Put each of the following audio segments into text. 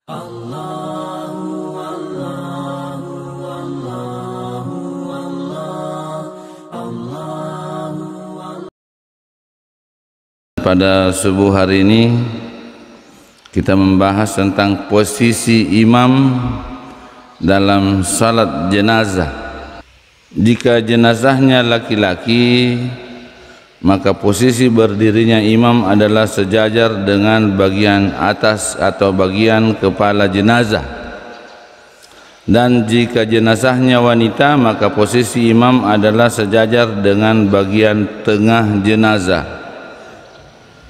Pada subuh hari ini kita membahas tentang posisi imam dalam salat jenazah. Jika jenazahnya laki-laki, maka posisi berdirinya imam adalah sejajar dengan bagian atas atau bagian kepala jenazah. Dan jika jenazahnya wanita, maka posisi imam adalah sejajar dengan bagian tengah jenazah.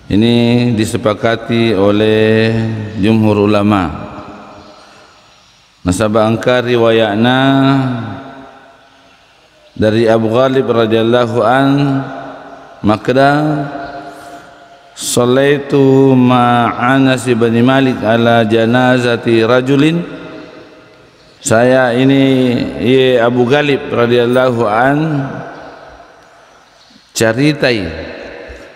Ini disepakati oleh jumhur ulama. Nasabah angka riwayatna dari Abu Ghalib radhiyallahu an, maka sallaitu ma'Anas bin Malik ala janazati rajulin. Saya ini Abu Ghalib radhiyallahu an caritai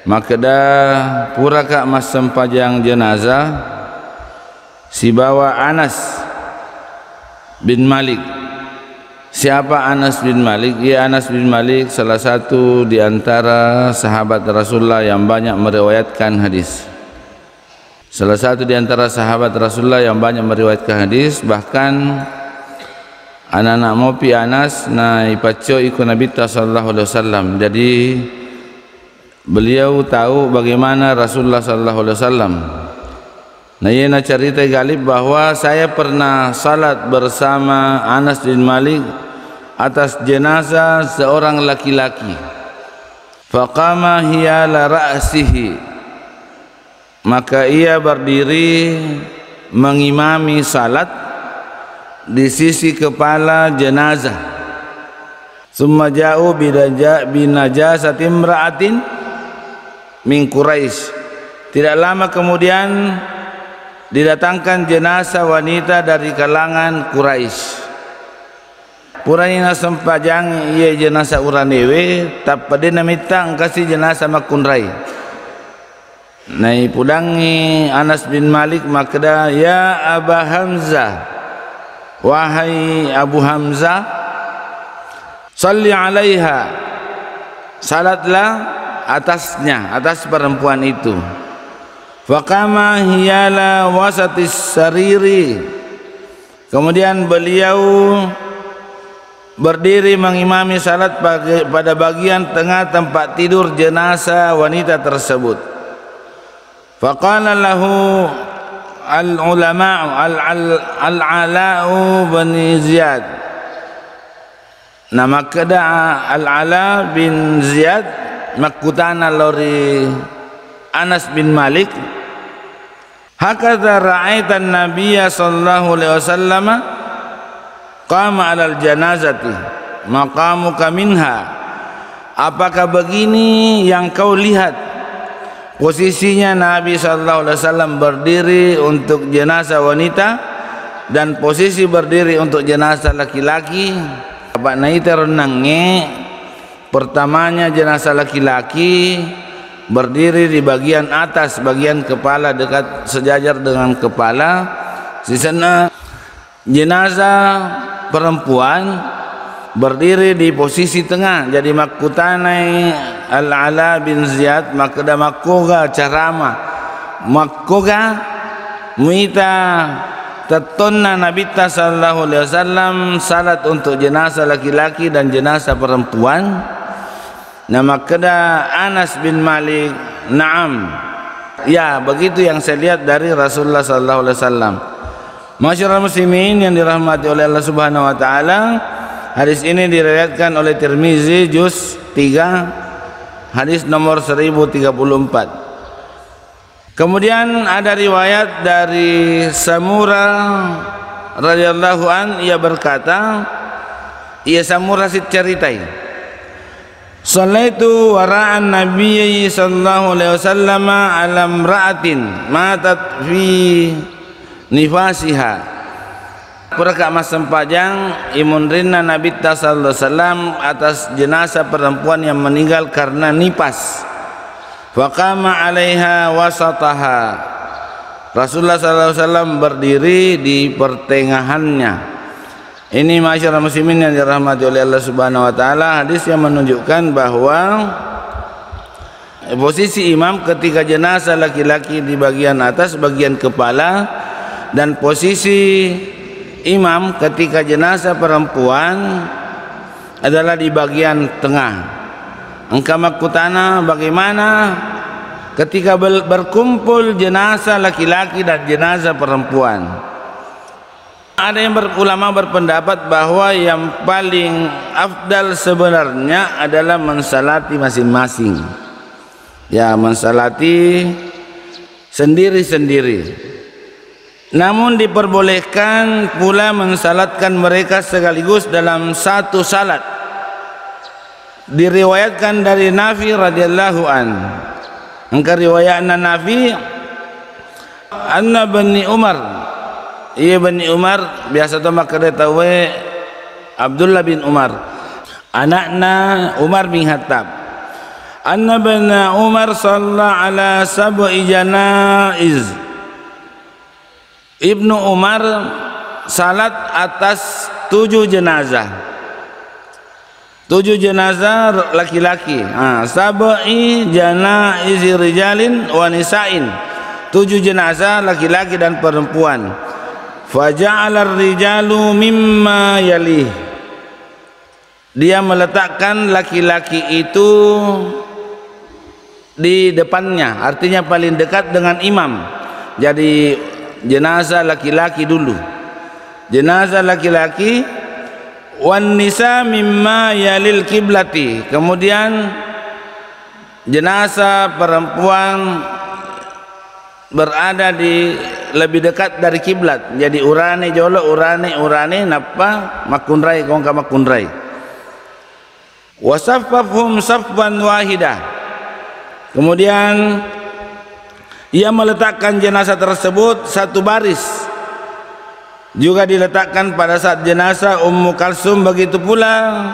maka dah puraka mas sempajang jenazah si bawa Anas bin Malik. Siapa Anas bin Malik? Ya, Anas bin Malik salah satu di antara sahabat Rasulullah yang banyak meriwayatkan hadis. Salah satu di antara sahabat Rasulullah yang banyak meriwayatkan hadis. Bahkan anak-anak mopi Anas na ipaco ikut Nabi sallallahu alaihi wasallam. Jadi beliau tahu bagaimana Rasulullah sallallahu alaihi wasallam. Nah, ia nak cerita Galib bahwa saya pernah salat bersama Anas bin Malik atas jenazah seorang laki-laki. Faqama hiyala ra'sihi, maka ia berdiri mengimami salat di sisi kepala jenazah. Summa ja'u binajasati imra'atin min Quraisy. Tidak lama kemudian didatangkan jenazah wanita dari kalangan Quraisy. Purana sempajang ia jenazah uranewe tapade namitang kasih jenazah makunrai. Nai pudangi Anas bin Malik makda, ya Aba Hamzah, wahai Abu Hamzah, salli alaiha, salatlah atasnya, atas perempuan itu. Faqama hiyala wasatis sariri, kemudian beliau berdiri mengimami salat pada bagian tengah tempat tidur jenazah wanita tersebut. Faqala lahu al-ulama al-Ala'u bin Ziyad. Nama kada al-Ala bin Ziyad makutana lori Anas bin Malik. Hakadha ra'aitan nabiyya sallallahu alaihi wasallam qama 'alal janazati maqamuka minha. Apakah begini yang kau lihat posisinya Nabi sallallahu alaihi wasallam berdiri untuk jenazah wanita dan posisi berdiri untuk jenazah laki-laki? Apa naita renangnya? Pertamanya jenazah laki-laki berdiri di bagian atas, bagian kepala dekat sejajar dengan kepala. Sisanya jenazah perempuan berdiri di posisi tengah. Jadi makutanai al-Ala bin Ziyad makda makoga carama makoga muita tatonna Nabi sallallahu alaihi wasallam salat untuk jenazah laki-laki dan jenazah perempuan. Nama keda Anas bin Malik, naam, ya begitu yang saya lihat dari Rasulullah sallallahu alaihi wasallam. Masyarakat muslimin yang dirahmati oleh Allah Subhanahu wa taala, hadis ini diriwayatkan oleh Tirmizi juz 3 hadis nomor 1034. Kemudian ada riwayat dari Samura radhiyallahu an, ia berkata, ia Samura ceritai, Sallaitu wara'an Nabi sallallahu alaihi wasallam ala imra'atin matat fi nifasiha. Puraka mas sempajang imunrinna Nabi sallallahu alaihi wasallam atas jenazah perempuan yang meninggal karena nipas. Faqama 'alaiha wasataha. Rasulullah SAW berdiri di pertengahannya. Ini masyarakat muslimin yang dirahmati oleh Allah Subhanahu wa taala, hadis yang menunjukkan bahwa posisi imam ketika jenazah laki-laki di bagian atas bagian kepala, dan posisi imam ketika jenazah perempuan adalah di bagian tengah. Engkau makutana bagaimana ketika berkumpul jenazah laki-laki dan jenazah perempuan. Ada yang ulama berpendapat bahwa yang paling afdal sebenarnya adalah mensalati masing-masing. Ya, mensalati sendiri-sendiri. Namun diperbolehkan pula mensalatkan mereka sekaligus dalam satu salat. Diriwayatkan dari Nafi radhiyallahu an. Engkau riwayatna Nafi anna Bani Umar, iya Bani Umar biasa tu makade tahu Abdullah bin Umar, anakna Umar bin Khattab. Anna Bani Umar shalla ala sab'i janaiz. Ibnu Umar salat atas 7 jenazah. 7 jenazah laki-laki. Sab'i janaiz rijalin wa nisa'in. 7 jenazah laki-laki dan perempuan. Faja'ala ar-rijalu mimma yalih. Dia meletakkan laki-laki itu di depannya, artinya paling dekat dengan imam. Jadi jenazah laki-laki dulu, jenazah laki-laki, wan nisa mimma yalil kiblati, kemudian jenazah perempuan berada di lebih dekat dari kiblat. Jadi urane jolo urane napa makunrai kongka makunrai. Wasaffafhum saffan wahidah. Kemudian ia meletakkan jenazah tersebut satu baris. Juga diletakkan pada saat jenazah Ummu Kalsum, begitu pula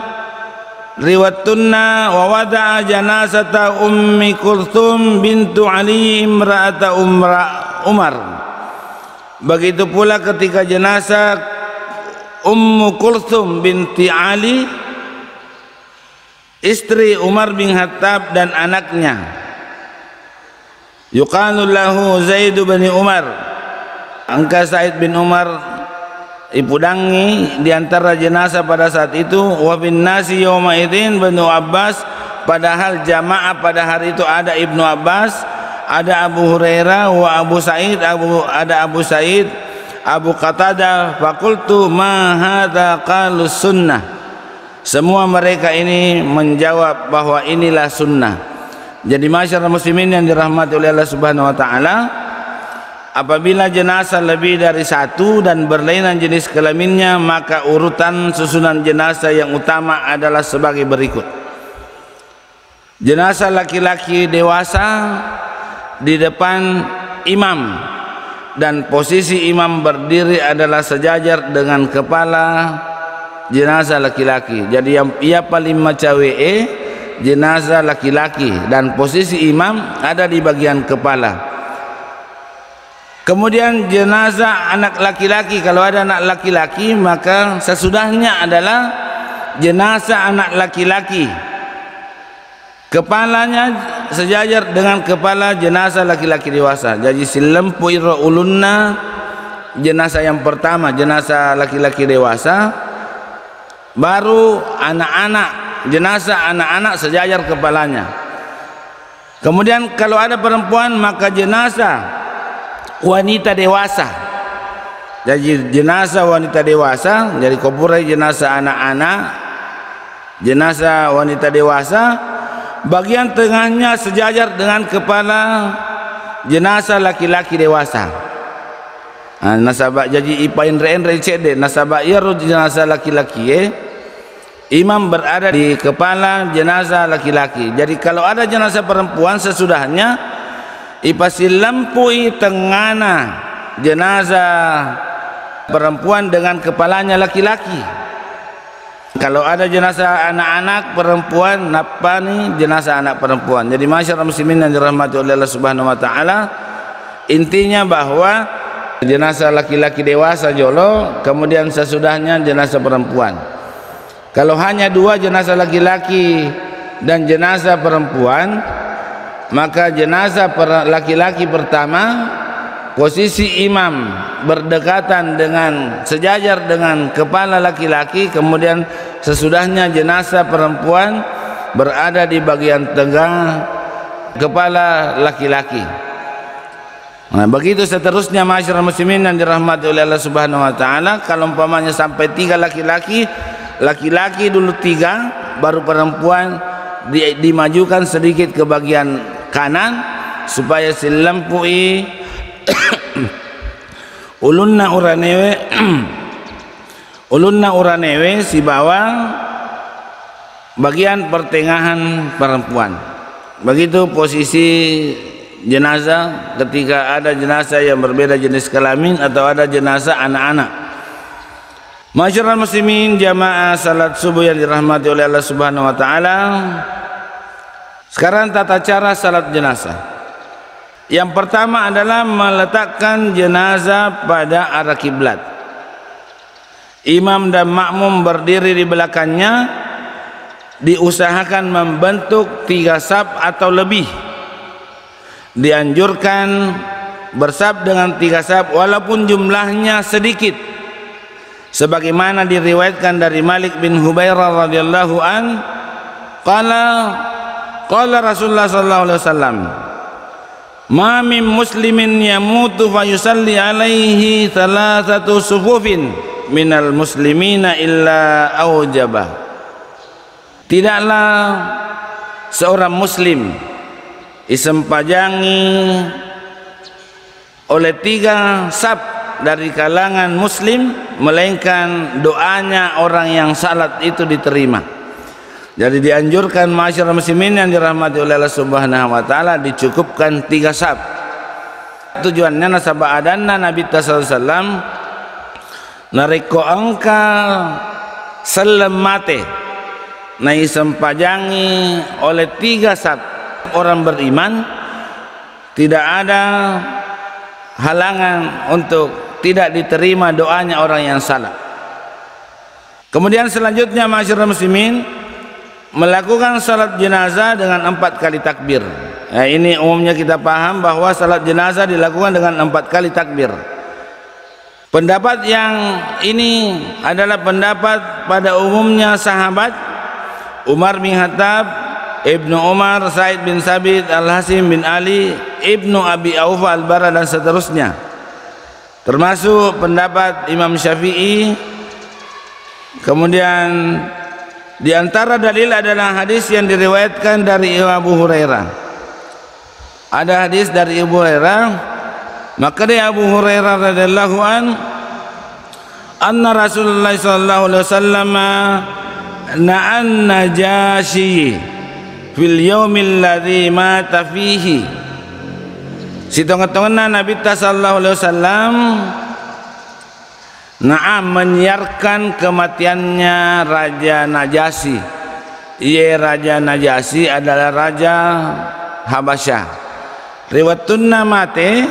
riwayatunna wa wada'a janazata Ummi Kulthum bintu Ali imra'ata Umar. Begitu pula ketika jenazah Ummu Kulthum binti Ali, istri Umar bin Khattab dan anaknya. Yuqalu lahu Zaid bin Umar. Angka Said bin Umar ipudangi di antara jenazah pada saat itu. Wa bin nasi yauma idzin Ibnu Abbas, padahal jamaah pada hari itu ada Ibnu Abbas, ada Abu Hurairah, wa Abu Sa'id, ada Abu Sa'id, Abu Qatadah. Faqultu ma hadza qalus sunnah. Semua mereka ini menjawab bahwa inilah sunnah. Jadi masyarakat muslimin yang dirahmati oleh Allah Subhanahu wa taala, apabila jenazah lebih dari satu dan berlainan jenis kelaminnya, maka urutan susunan jenazah yang utama adalah sebagai berikut. Jenazah laki-laki dewasa di depan imam, dan posisi imam berdiri adalah sejajar dengan kepala jenazah laki-laki. Jadi yang ia paling macawe jenazah laki-laki, dan posisi imam ada di bagian kepala. Kemudian jenazah anak laki-laki, kalau ada anak laki-laki maka sesudahnya adalah jenazah anak laki-laki, kepalanya sejajar dengan kepala jenazah laki-laki dewasa. Jadi silempu ulunna jenazah yang pertama, jenazah laki-laki dewasa, baru anak-anak, jenazah anak-anak sejajar kepalanya. Kemudian kalau ada perempuan maka jenazah wanita dewasa. Jadi jenazah wanita dewasa, jadi kuburai jenazah anak-anak, jenazah wanita dewasa, bagian tengahnya sejajar dengan kepala jenazah laki-laki dewasa. Nasabak jadi ipain re cede nasabak ia jenazah laki-laki imam berada di kepala jenazah laki-laki. Jadi kalau ada jenazah perempuan sesudahnya ipasil lampui tengana jenazah perempuan dengan kepalanya laki-laki. Kalau ada jenazah anak-anak perempuan, napa nih jenazah anak perempuan. Jadi masyarakat muslimin yang dirahmati oleh Allah Subhanahu wa taala, Intinya bahwa jenazah laki-laki dewasa jolo, kemudian sesudahnya jenazah perempuan. Kalau hanya dua jenazah laki-laki dan jenazah perempuan, maka jenazah laki-laki pertama posisi imam berdekatan dengan sejajar dengan kepala laki-laki, kemudian sesudahnya jenazah perempuan berada di bagian tengah kepala laki-laki. Nah, begitu seterusnya masyarakat muslimin yang dirahmati oleh Allah Subhanahu wa taala. Kalau umpamanya sampai 3 laki-laki, laki-laki dulu 3, baru perempuan dimajukan sedikit ke bagian kanan supaya silempui ulunna uranewe si bawah bagian pertengahan perempuan. Begitu posisi jenazah ketika ada jenazah yang berbeda jenis kelamin atau ada jenazah anak-anak. Masyarakat muslimin jamaah salat subuh yang dirahmati oleh Allah Subhanahu wa taala. Sekarang tata cara salat jenazah. Yang pertama adalah meletakkan jenazah pada arah kiblat. Imam dan makmum berdiri di belakangnya, diusahakan membentuk 3 saf atau lebih. Dianjurkan bersaf dengan 3 saf walaupun jumlahnya sedikit, sebagaimana diriwayatkan dari Malik bin Hubairah radhiyallahu an, qala Rasulullah sallallahu alaihi wasallam, ma min muslimin yamutu fa yusalli alaihi thalathatu sufufin minal muslimina illa aujaba. Tidaklah seorang muslim disempajangi oleh 3 saf dari kalangan muslim melainkan doanya orang yang salat itu diterima. Jadi dianjurkan masyarakat muslimin yang dirahmati oleh Allah Subhanahu wa taala dicukupkan 3 saf. Tujuannya nasabah adanna Nabi sallallahu alaihi wasallam nariko angka salam mate nai sempajangi oleh 3 saf orang beriman, tidak ada halangan untuk tidak diterima doanya orang yang salah. Kemudian selanjutnya masyarakat muslimin melakukan salat jenazah dengan 4 kali takbir. Nah, ini umumnya kita paham bahwa salat jenazah dilakukan dengan 4 kali takbir. Pendapat yang ini adalah pendapat pada umumnya sahabat Umar bin Khattab, Ibnu Umar, Said bin Sabit, Al-Hasim bin Ali, Ibnu Abi Aufa Al-Bara dan seterusnya. Termasuk pendapat Imam Syafi'i. Kemudian di antara dalil adalah hadis yang diriwayatkan dari Abu Hurairah. Ada hadis dari Abu Hurairah, maka dari Abu Hurairah radhiyallahu anna Rasulullah sallallahu alaihi wasallam na'an Najasyi fil yaumil ladzi mata fihi. Sitongetongna Nabi sallallahu alaihi wasallam menyiarkan kematiannya Raja Najasyi. Ia Raja Najasyi adalah raja Habasyah. Riwatunna mate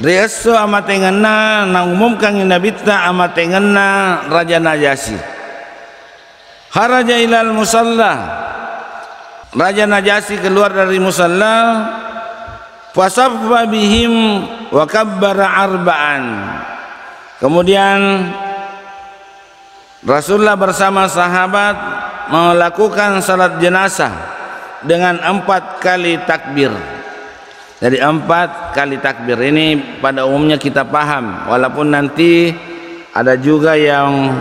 Riaso amatengenna nangumumkan Nabi ta amatengenna Raja Najasyi. Kharaja ilal musalla. Raja Najasyi keluar dari musalla, fasaffa bihim wa kabbara arba'an. Kemudian Rasulullah bersama sahabat melakukan salat jenazah dengan 4 kali takbir. Jadi 4 kali takbir ini pada umumnya kita paham, walaupun nanti ada juga yang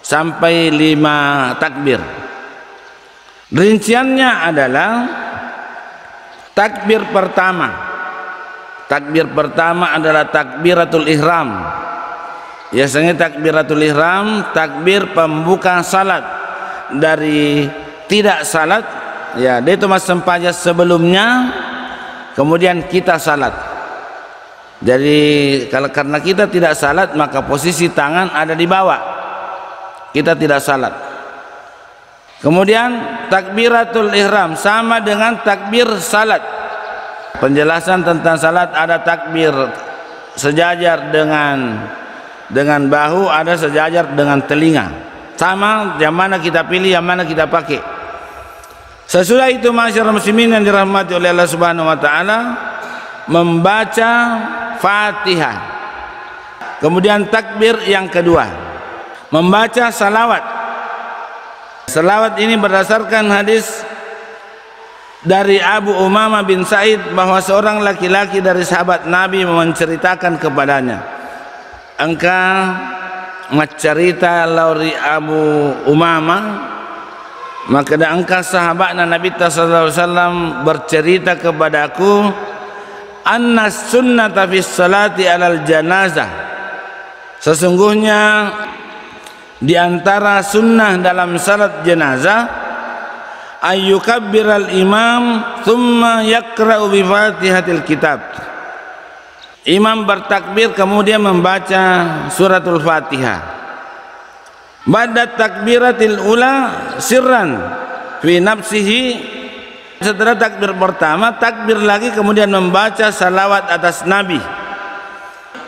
sampai 5 takbir. Rinciannya adalah takbir pertama. Takbir pertama adalah takbiratul ihram. Biasanya takbiratul ihram takbir pembuka salat dari tidak salat, ya dia itu mas sempaja sebelumnya, kemudian kita salat. Jadi karena kita tidak salat maka posisi tangan ada di bawah, kita tidak salat. Kemudian takbiratul ihram sama dengan takbir salat. Penjelasan tentang salat, ada takbir sejajar dengan bahu, ada sejajar dengan telinga. Sama, yang mana kita pilih, yang mana kita pakai. Sesudah itu masyarakat muslimin yang dirahmati oleh Allah Subhanahu wa taala, membaca Fatihah. Kemudian takbir yang kedua, membaca salawat. Salawat ini berdasarkan hadis dari Abu Umamah bin Sa'id bahwa seorang laki-laki dari sahabat Nabi menceritakan kepadanya, engkau mencerita lauri Abu Umamah, maka engkau sahabat Nabi sallallahu alaihi wasallam bercerita kepadaku, anna sunnata fi salati alal janazah, sesungguhnya di antara sunnah dalam salat jenazah, ayyukabbiral imam thumma yaqra'u bi fatihatil kitab. Imam bertakbir kemudian membaca suratul Fatihah. Ba'da takbiratil ula sirran fi nafsihi, setelah takbir pertama takbir lagi kemudian membaca salawat atas Nabi.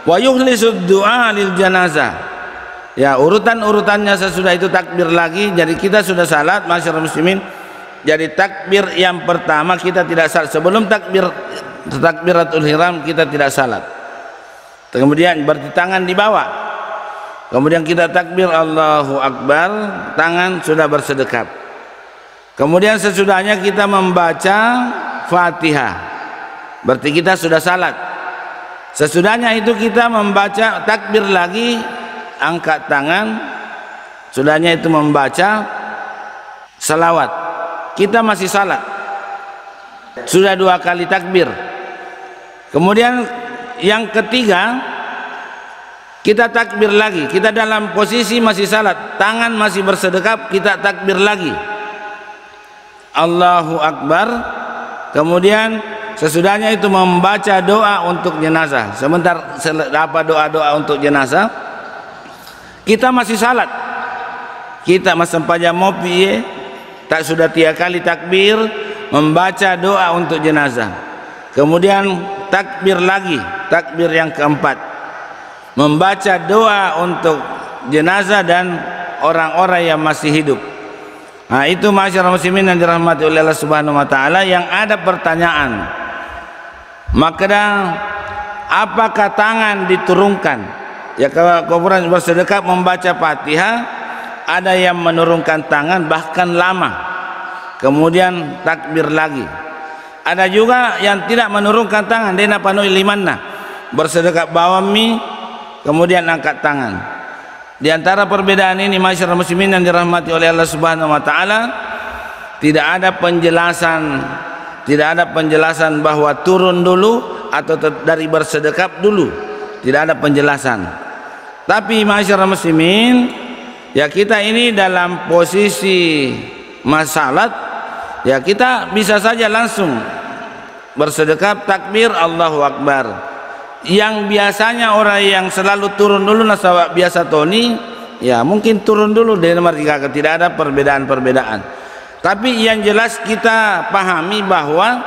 Wa yukhlisud du'a lil janazah. Ya, urutannya sesudah itu takbir lagi. Jadi kita sudah salat masyarakat muslimin. Jadi takbir yang pertama kita tidak salat. Sebelum takbiratul ihram kita tidak salat. Kemudian berarti tangan di bawah. Kemudian kita takbir Allahu Akbar, tangan sudah bersedekap. Kemudian sesudahnya kita membaca Fatihah. Berarti kita sudah salat. Sesudahnya itu kita membaca takbir lagi, angkat tangan. Sudahnya itu membaca salawat. Kita masih salat. Sudah 2 kali takbir. Kemudian yang ketiga kita takbir lagi. Kita dalam posisi masih salat, tangan masih bersedekap, kita takbir lagi. Allahu Akbar. Kemudian sesudahnya itu membaca doa untuk jenazah. Sebentar apa doa-doa untuk jenazah? Kita masih salat. Kita masih mopi, tak sudah 3 kali takbir, membaca doa untuk jenazah. Kemudian takbir lagi, takbir yang keempat, membaca doa untuk jenazah dan orang-orang yang masih hidup. Nah, itu masyarakat muslimin yang dirahmati oleh Allah Subhanahu wa taala. Yang ada pertanyaan, maka apakah tangan diturunkan? Ya, kalau bersedekap membaca Fatihah, ada yang menurunkan tangan bahkan lama, kemudian takbir lagi. Ada juga yang tidak menurunkan tangan, dena panoi limanna, bersedekap bawami kemudian angkat tangan. Di antara perbedaan ini masyarakat muslimin yang dirahmati oleh Allah Subhanahu wa taala, tidak ada penjelasan bahwa turun dulu atau dari bersedekap dulu, tidak ada penjelasan. Tapi masyarakat muslimin, ya kita ini dalam posisi masalat, ya kita bisa saja langsung bersedekap takbir Allahu Akbar. Yang biasanya orang yang selalu turun dulu nasabak biasa Tony, ya mungkin turun dulu dari mereka, tidak ada perbedaan-perbedaan. Tapi yang jelas kita pahami bahwa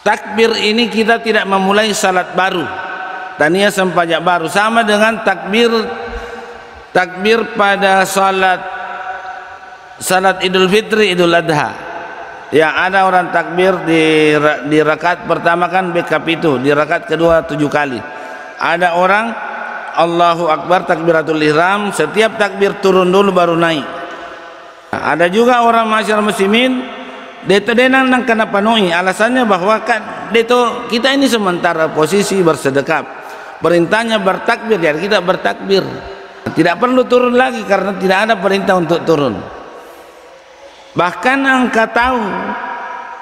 takbir ini kita tidak memulai salat baru, tania sempajak baru, sama dengan takbir pada salat Idul Fitri, Idul Adha. Ya, ada orang takbir di rakaat pertama kan bekap itu, di rakaat kedua 7 kali. Ada orang Allahu Akbar takbiratul ihram, setiap takbir turun dulu baru naik. Ada juga orang masyarakat muslimin deto denang nang kena panoi, alasannya bahwa kan deto kita ini sementara posisi bersedekap, perintahnya bertakbir, jadi kita bertakbir, tidak perlu turun lagi karena tidak ada perintah untuk turun. Bahkan engkau tahu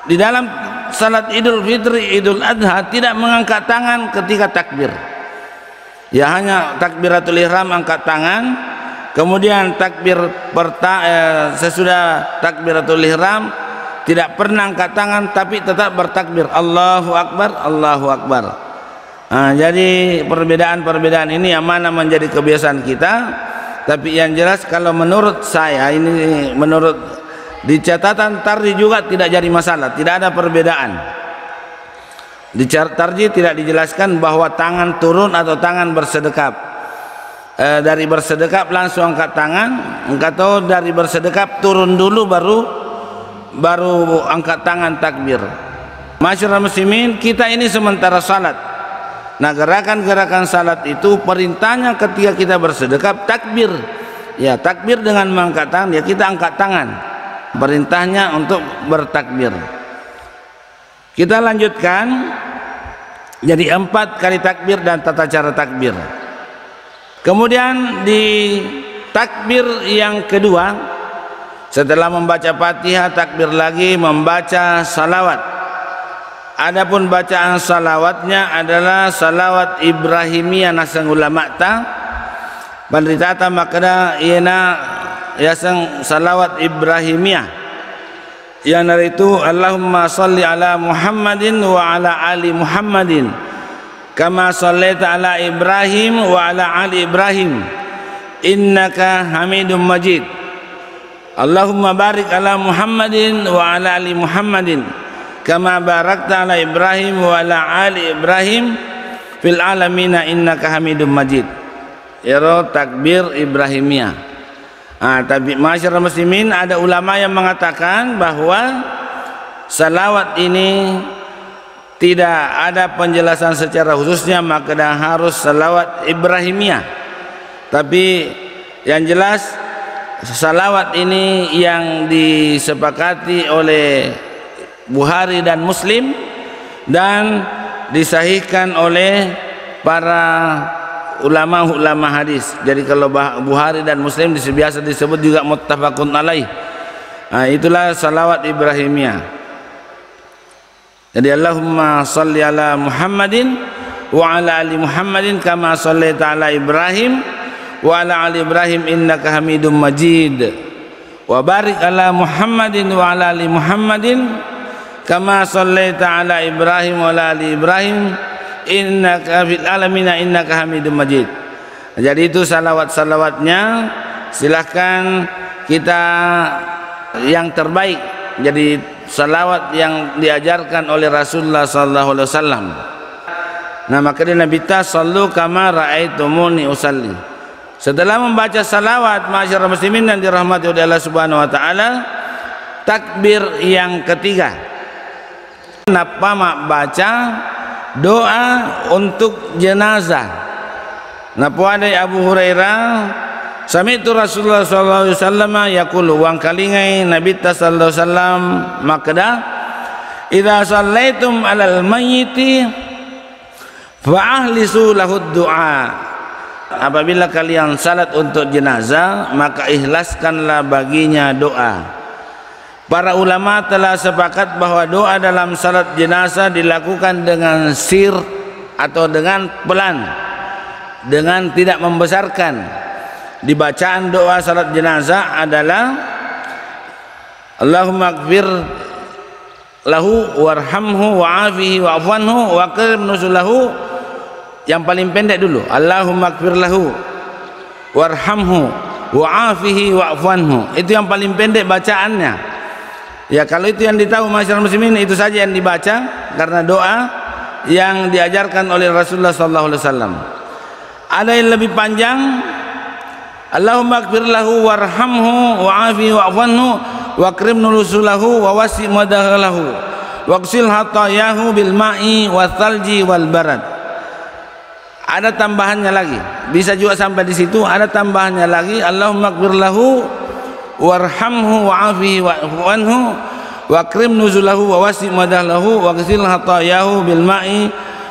di dalam salat Idul Fitri, Idul Adha tidak mengangkat tangan ketika takbir. Ya, hanya takbiratul ihram angkat tangan, kemudian sesudah takbiratul ihram tidak pernah angkat tangan, tapi tetap bertakbir Allahu Akbar, Allahu Akbar. Nah, jadi perbedaan-perbedaan ini yang mana menjadi kebiasaan kita. Tapi yang jelas kalau menurut saya ini, menurut di catatan Tardi juga tidak jadi masalah, tidak ada perbedaan. Di tarjih tidak dijelaskan bahwa tangan turun atau tangan bersedekap. Dari bersedekap langsung angkat tangan, atau dari bersedekap turun dulu baru angkat tangan takbir. Masyarakat muslimin, kita ini sementara salat. Nah, gerakan-gerakan salat itu perintahnya ketika kita bersedekap takbir. Ya, takbir dengan mengangkat tangan, ya kita angkat tangan. Perintahnya untuk bertakbir. Kita lanjutkan. Jadi 4 kali takbir dan tata cara takbir. Kemudian di takbir yang kedua, setelah membaca Fatihah, takbir lagi membaca salawat. Adapun bacaan salawatnya adalah salawat Ibrahimiyah nasang ulama ta. Penderita makna iana yasang salawat Ibrahimiyah. Yang dari itu Allahumma salli ala Muhammadin wa ala ali Muhammadin kama sallaita ala Ibrahim wa ala ali Ibrahim innaka Hamidum Majid. Allahumma barik ala Muhammadin wa ala ali Muhammadin kama barakta ala Ibrahim wa ala ali Ibrahim fil alamina innaka Hamidum Majid. Iro takbir Ibrahimiyah. Tapi masyarakat muslimin, ada ulama yang mengatakan bahwa salawat ini tidak ada penjelasan secara khususnya, maka harus salawat Ibrahimiyah. Tapi yang jelas salawat ini yang disepakati oleh Bukhari dan Muslim dan disahihkan oleh para ulama hadis. Jadi kalau Bukhari dan Muslim biasa disebut juga muttafaqun alaih. Itulah salawat Ibrahimiyah. Jadi Allahumma salli ala Muhammadin wa ala ali Muhammadin kama sallaita ala Ibrahim wa ala ali Ibrahim innaka Hamidum Majid. Wa barik ala Muhammadin wa ala ali Muhammadin kama sallaita ala Ibrahim wa ala ali Ibrahim innaka fil alamina innaka Hamidum Majid. Jadi itu salawat-salawatnya, silahkan kita yang terbaik. Jadi salawat yang diajarkan oleh Rasulullah sallallahu alaihi wasallam. Nah, maka Nabi ta sallu kama raaitumuni usalli. Setelah membaca salawat, masyarakat muslimin yang dirahmati oleh Allah Subhanahu wa taala, takbir yang ketiga. Napa mak baca doa untuk jenazah. Napa ada Abu Hurairah, sami'tu Rasulullah sallallahu alaihi wasallam yaqulu wang kalingai Nabi sallallahu alaihi wasallam makda idza sallaitum alal mayyiti fa ahlisu lahu du'a. Apabila kalian salat untuk jenazah, maka ikhlaskanlah baginya doa. Para ulama telah sepakat bahwa doa dalam salat jenazah dilakukan dengan sir atau dengan pelan, dengan tidak membesarkan. Di bacaan doa salat jenazah adalah Allahumma ighfir lahu warhamhu wa'afihi wa'fuanhu wa qrim nuzulahu. Yang paling pendek dulu, Allahumma ighfir lahu warhamhu wa'afihi wa'fuanhu. Itu yang paling pendek bacaannya. Ya, kalau itu yang ditahu masyarakat muslimin, itu saja yang dibaca karena doa yang diajarkan oleh Rasulullah sallallahu alaihi wasallam. Ada yang lebih panjang, Allahumma ighfir lahu warhamhu wa'afihi wa'fuanhu wa akrim nuzulahu wa wasi' madakhalahu waqsil hatayahu bil ma'i wath thalji wal barad. Ada tambahannya lagi, bisa juga sampai di situ. Ada tambahannya lagi, Allahumma ighfir lahu warhamhu wa'afihi wa'anhu wa akrim nuzulahu wa wasi' madahlahu wa ghsil hatayahu bil ma'i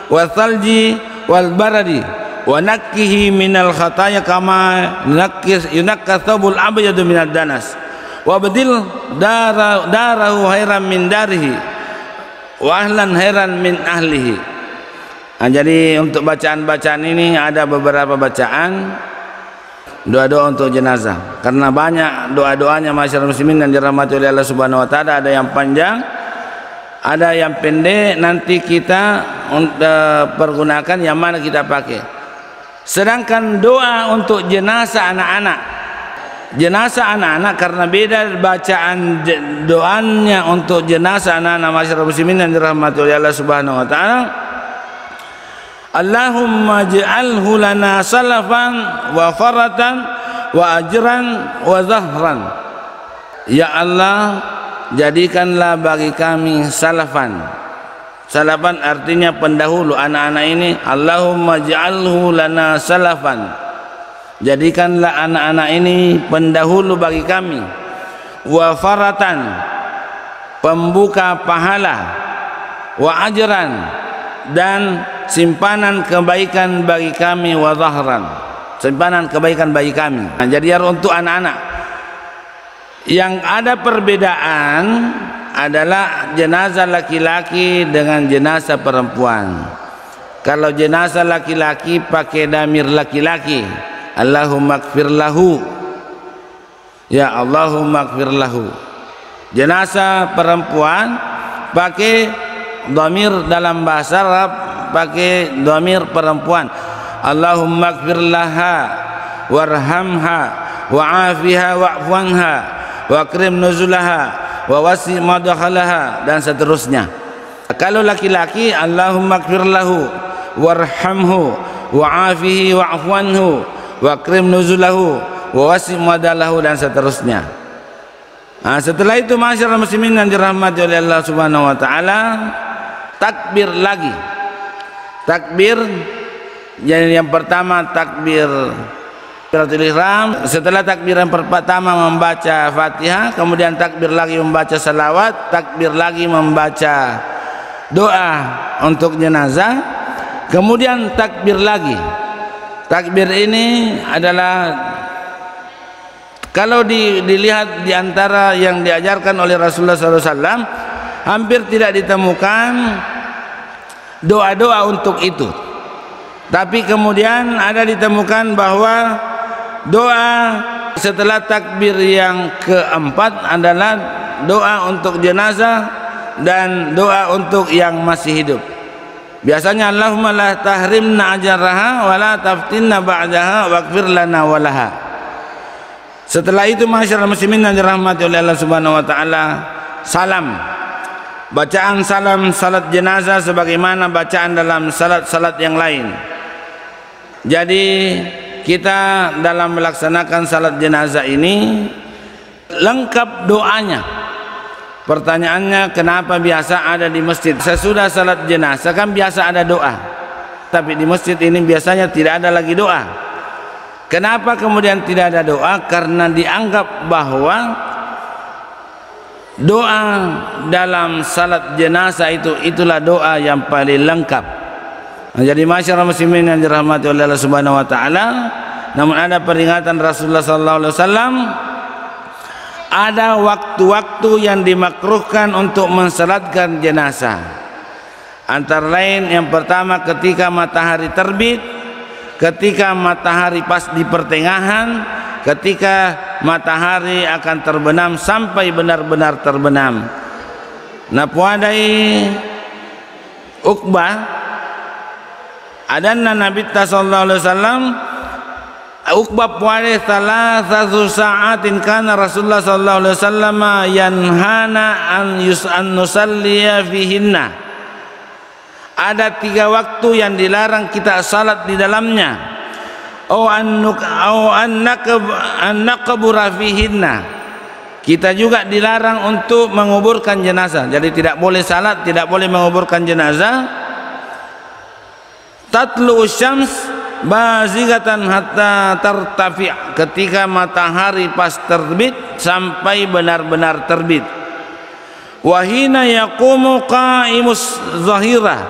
wa thalji wal baradi wa nakkihi minal khataya kama yunakka thawbul abyadu minad danas wa badil darahu khairan min darihi wa ahlan khairan min ahlihi. Jadi untuk bacaan-bacaan ini ada beberapa bacaan doa-doa untuk jenazah, karena banyak doa-doanya masyarakat muslimin yang dirahmati oleh Allah Subhanahu wa taala. Ada yang panjang, ada yang pendek. Nanti kita pergunakan yang mana kita pakai. Sedangkan doa untuk jenazah anak-anak jenazah anak-anak karena beda bacaan doanya untuk jenazah anak-anak masyarakat muslimin yang dirahmati oleh Allah Subhanahu wa taala. Allahumma ij'alhu lana salafan wa faratan wa ajran wa zahran. Ya Allah, jadikanlah bagi kami salafan. Salafan artinya pendahulu anak-anak ini. Allahumma ij'alhu lana salafan. Jadikanlah anak-anak ini pendahulu bagi kami. Wa faratan, pembuka pahala. Wa ajran, dan simpanan kebaikan bagi kami. Wa zahran, simpanan kebaikan bagi kami. Nah, jadi untuk anak-anak yang ada perbedaan adalah jenazah laki-laki dengan jenazah perempuan. Kalau jenazah laki-laki pakai damir laki-laki, Allahumma ighfir lahu, ya Allahumma ighfir lahu. Jenazah perempuan pakai damir, dalam bahasa Arab pakai damir perempuan, Allahumma ighfir laha warhamha wa'afiha wa'fuanha wa akrim nuzulaha wa wasi' madkhalaha, dan seterusnya. Kalau laki-laki, Allahumma ighfir lahu warhamhu wa'afihi wa'fuanhu wa akrim nuzulahu wa wasi' madkhalahu, dan seterusnya. Nah, setelah itu masyarakat muslimin yang dirahmati oleh Allah Subhanahu wa taala, takbir lagi. Takbir, jadi yang pertama takbir takbiratul ihram, setelah takbir yang pertama membaca Fatihah, kemudian takbir lagi membaca salawat, takbir lagi membaca doa untuk jenazah, kemudian takbir lagi. Takbir ini adalah kalau dilihat di antara yang diajarkan oleh Rasulullah SAW, hampir tidak ditemukan doa-doa untuk itu. Tapi kemudian ada ditemukan bahwa doa setelah takbir yang keempat adalah doa untuk jenazah dan doa untuk yang masih hidup. Biasanya Allahumma la tahrimna ajraha wa la taftinna ba'daha waghfir lana walaha. Setelah itu masyarakat muslimin yang dirahmati oleh Allah Subhanahu wa taala, salam. Bacaan salam salat jenazah sebagaimana bacaan dalam salat-salat yang lain. Jadi kita dalam melaksanakan salat jenazah ini lengkap doanya. Pertanyaannya, kenapa biasa ada di masjid? Sesudah salat jenazah kan biasa ada doa, tapi di masjid ini biasanya tidak ada lagi doa. Kenapa kemudian tidak ada doa? Karena dianggap bahwa doa dalam salat jenazah itulah doa yang paling lengkap. Nah, jadi masyarakat muslimin yang dirahmati oleh Allah Subhanahu wa taala, namun ada peringatan Rasulullah sallallahu alaihi wasallam, ada waktu-waktu yang dimakruhkan untuk mensalatkan jenazah. Antara lain yang pertama ketika matahari terbit, ketika matahari pas di pertengahan, ketika matahari akan terbenam sampai benar-benar terbenam. Nah, puadai Uqbah adanna Nabi sallallahu alaihi wasallam, Uqbah puade thalathatu sa'atin kana Rasulullah sallallahu alaihi wasallam yanhana an nusalliya fihinna. Ada 3 waktu yang dilarang kita salat di dalamnya. An naqbura fihinna. Kita juga dilarang untuk menguburkan jenazah. Jadi tidak boleh salat, tidak boleh menguburkan jenazah. Tatlu syams bazigatan hatta tartafi', ketika matahari pas terbit sampai benar-benar terbit. Wahina yaqumu qa'imus zahirah,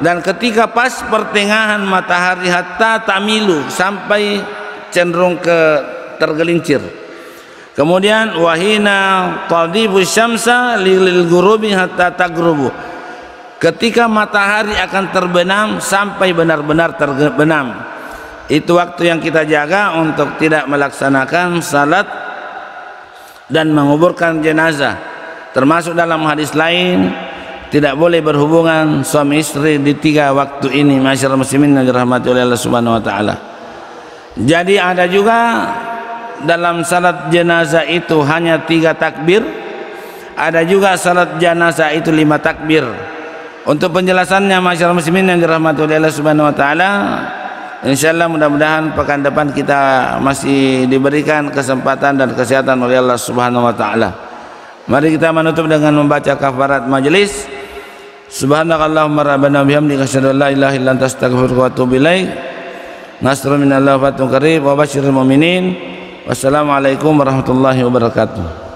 dan ketika pas pertengahan matahari hatta tamilu, sampai cenderung ke tergelincir. Kemudian wahina tadibu syamsa lil ghurubi hatta tagrubu, ketika matahari akan terbenam sampai benar-benar terbenam. Itu waktu yang kita jaga untuk tidak melaksanakan salat dan menguburkan jenazah. Termasuk dalam hadis lain, tidak boleh berhubungan suami istri di 3 waktu ini, masyarakat muslimin yang dirahmati oleh Allah Subhanahu wa taala. Jadi ada juga dalam salat jenazah itu hanya 3 takbir, ada juga salat jenazah itu 5 takbir. Untuk penjelasannya masyarakat muslimin yang dirahmati oleh Allah Subhanahu wa taala, insyaallah mudah-mudahan pekan depan kita masih diberikan kesempatan dan kesehatan oleh Allah Subhanahu wa taala. Mari kita menutup dengan membaca kafarat majelis. Subhanakallahumma rabbana bihamdika asyhadu an la ilaha illa anta astaghfiruka wa atubu ilaik. Nasrun minallahi wa fathun qarib wa basyiril mu'minin. Wassalamualaikum warahmatullahi wabarakatuh.